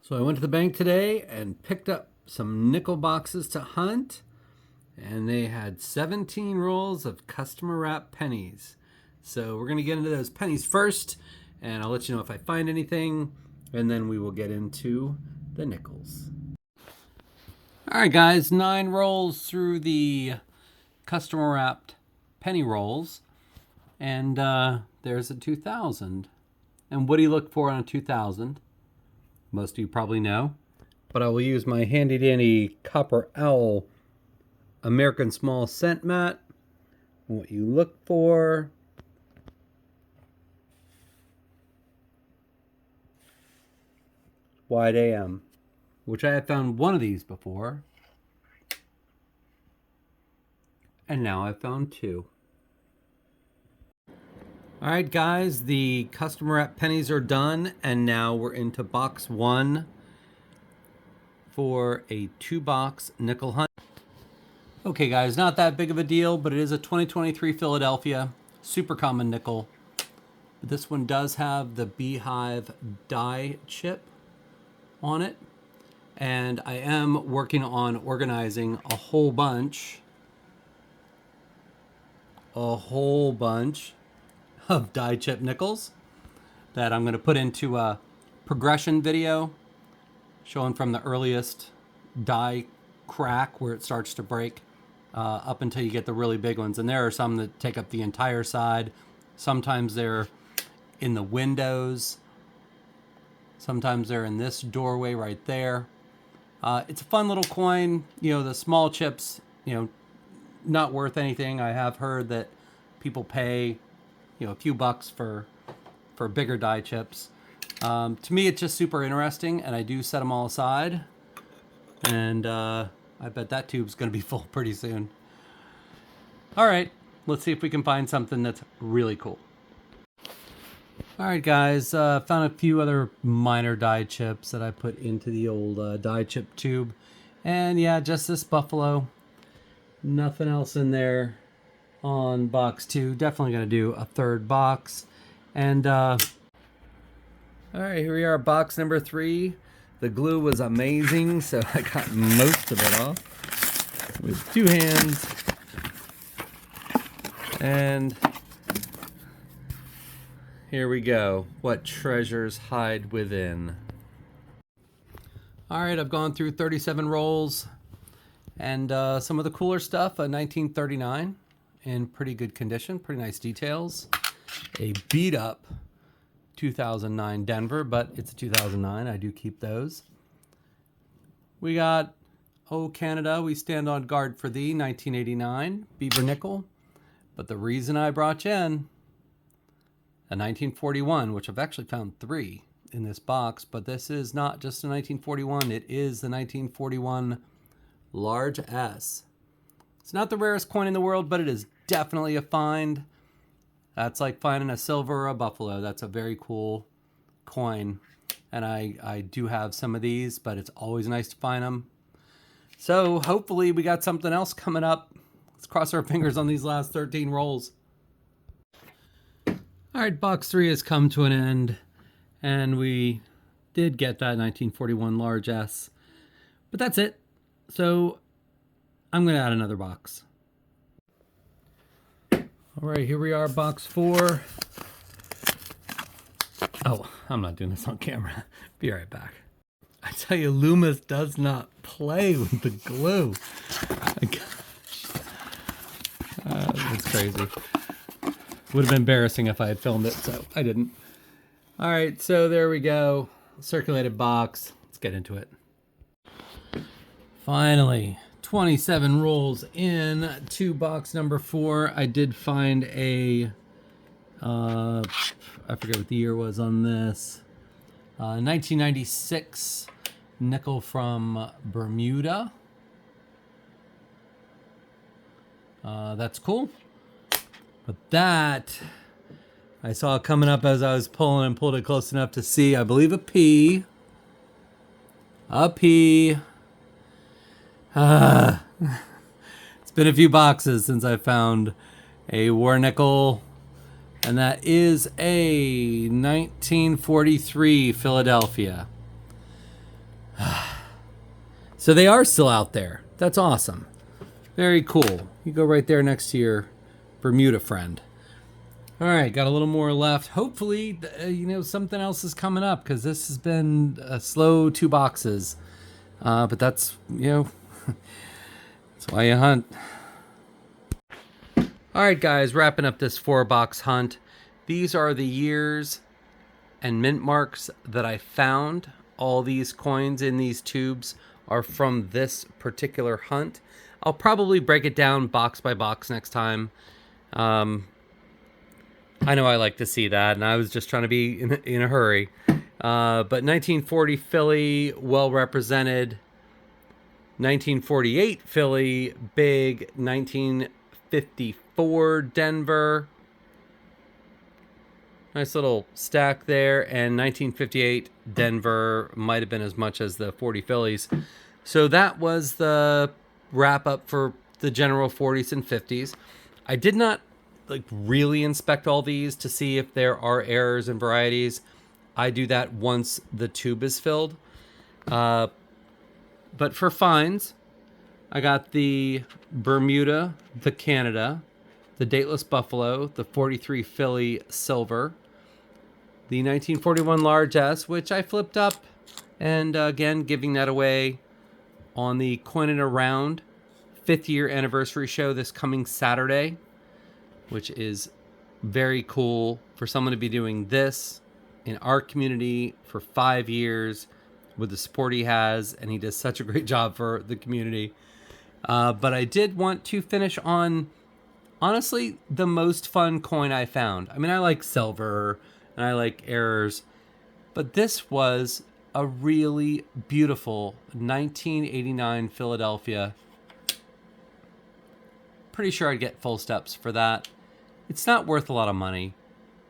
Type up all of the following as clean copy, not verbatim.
So I went to the bank today and picked up some nickel boxes to hunt, and they had 17 rolls of customer wrap pennies. So we're gonna get into those pennies first, and I'll let you know if I find anything, and then we will get into the nickels. All right, guys, 9 rolls through the customer wrapped penny rolls, and there's a 2000. And what do you look for on a 2000? Most of you probably know, but I will use my handy dandy Copper Owl American Small Cent Mat. What you look for: wide AM, which I have found one of these before, and now I've found 2. All right, guys, the customer wrap pennies are done, and now we're into box 1 for a 2-box nickel hunt. Okay, guys, not that big of a deal, but it is a 2023 Philadelphia super common nickel. This one does have the Beehive die chip on it, and I am working on organizing a whole bunch of die chip nickels that I'm going to put into a progression video showing from the earliest die crack where it starts to break up until you get the really big ones. And there are some that take up the entire side. Sometimes they're in the windows. Sometimes they're in this doorway right there. It's a fun little coin. You know, the small chips, not worth anything. I have heard that people pay a few bucks for bigger die chips. To me, it's just super interesting, and I do set them all aside. And I bet that tube's going to be full pretty soon. All right, let's see if we can find something that's really cool. All right, guys, found a few other minor die chips that I put into the old die chip tube. And yeah, just this buffalo. Nothing else in there on box 2. Definitely going to do a 3rd box. And all right, here we are, box number 3. The glue was amazing, so I got most of it off with 2 hands. And here we go. What treasures hide within. All right, I've gone through 37 rolls, and some of the cooler stuff, a 1939 in pretty good condition, pretty nice details. A beat up 2009 Denver, but it's a 2009. I do keep those. We got Oh Canada, We Stand on Guard for Thee, 1989 Beaver nickel. But the reason I brought you in a 1941, which I've actually found 3 in this box, but this is not just a 1941. It is the 1941 large S. It's not the rarest coin in the world, but it is definitely a find. That's like finding a silver or a buffalo. That's a very cool coin. And I do have some of these, but it's always nice to find them. So hopefully we got something else coming up. Let's cross our fingers on these last 13 rolls. All right, box 3 has come to an end. And we did get that 1941 large S. But that's it. So I'm going to add another box. All right, here we are, box 4. Oh, I'm not doing this on camera. Be right back. I tell you, Loomis does not play with the glue. That's crazy. Would have been embarrassing if I had filmed it, so I didn't. All right, so there we go. Circulated box. Let's get into it. Finally, 27 rolls in to box number 4. I did find a, I forget what the year was on this, 1996 nickel from Bermuda. That's cool. But that, I saw it coming up as I was pulling and pulled it close enough to see, I believe, a P. A P. It's been a few boxes since I found a war nickel, and that is a 1943 Philadelphia. So they are still out there. That's awesome. Very cool. You go right there next to your Bermuda friend. All right, got a little more left. Hopefully, something else is coming up because this has been a slow 2 boxes. But that's, that's why you hunt. All right, guys, wrapping up this 4-box hunt. These are the years and mint marks that I found. All these coins in these tubes are from this particular hunt. I'll probably break it down box by box next time. I know I like to see that, and I was just trying to be in a hurry. But 1940 Philly, well represented. 1948 Philly, big. 1954 Denver. Nice little stack there. And 1958 Denver might have been as much as the 40 Phillies. So that was the wrap up for the general 40s and 50s. I did not really inspect all these to see if there are errors and varieties. I do that once the tube is filled. But for finds, I got the Bermuda, the Canada, the Dateless Buffalo, the 43 Philly Silver, the 1941 Large S, which I flipped up, and again, giving that away on the Coin and Around 5th year anniversary show this coming Saturday, which is very cool for someone to be doing this in our community for 5 years with the support he has, and he does such a great job for the community. But I did want to finish on, honestly, the most fun coin I found. I mean, I like silver and I like errors, but this was a really beautiful 1989 Philadelphia. Pretty sure I'd get full steps for that. It's not worth a lot of money,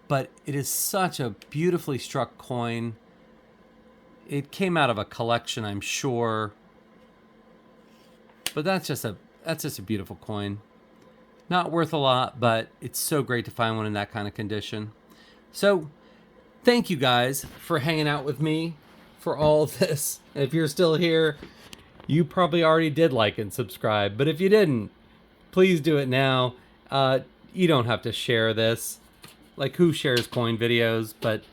but it is such a beautifully struck coin. It came out of a collection, I'm sure. But that's just a beautiful coin. Not worth a lot, but it's so great to find one in that kind of condition. So, thank you guys for hanging out with me for all of this. If you're still here, you probably already did like and subscribe. But if you didn't, please do it now. You don't have to share this. Like, who shares coin videos? But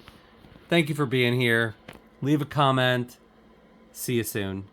thank you for being here. Leave a comment. See you soon.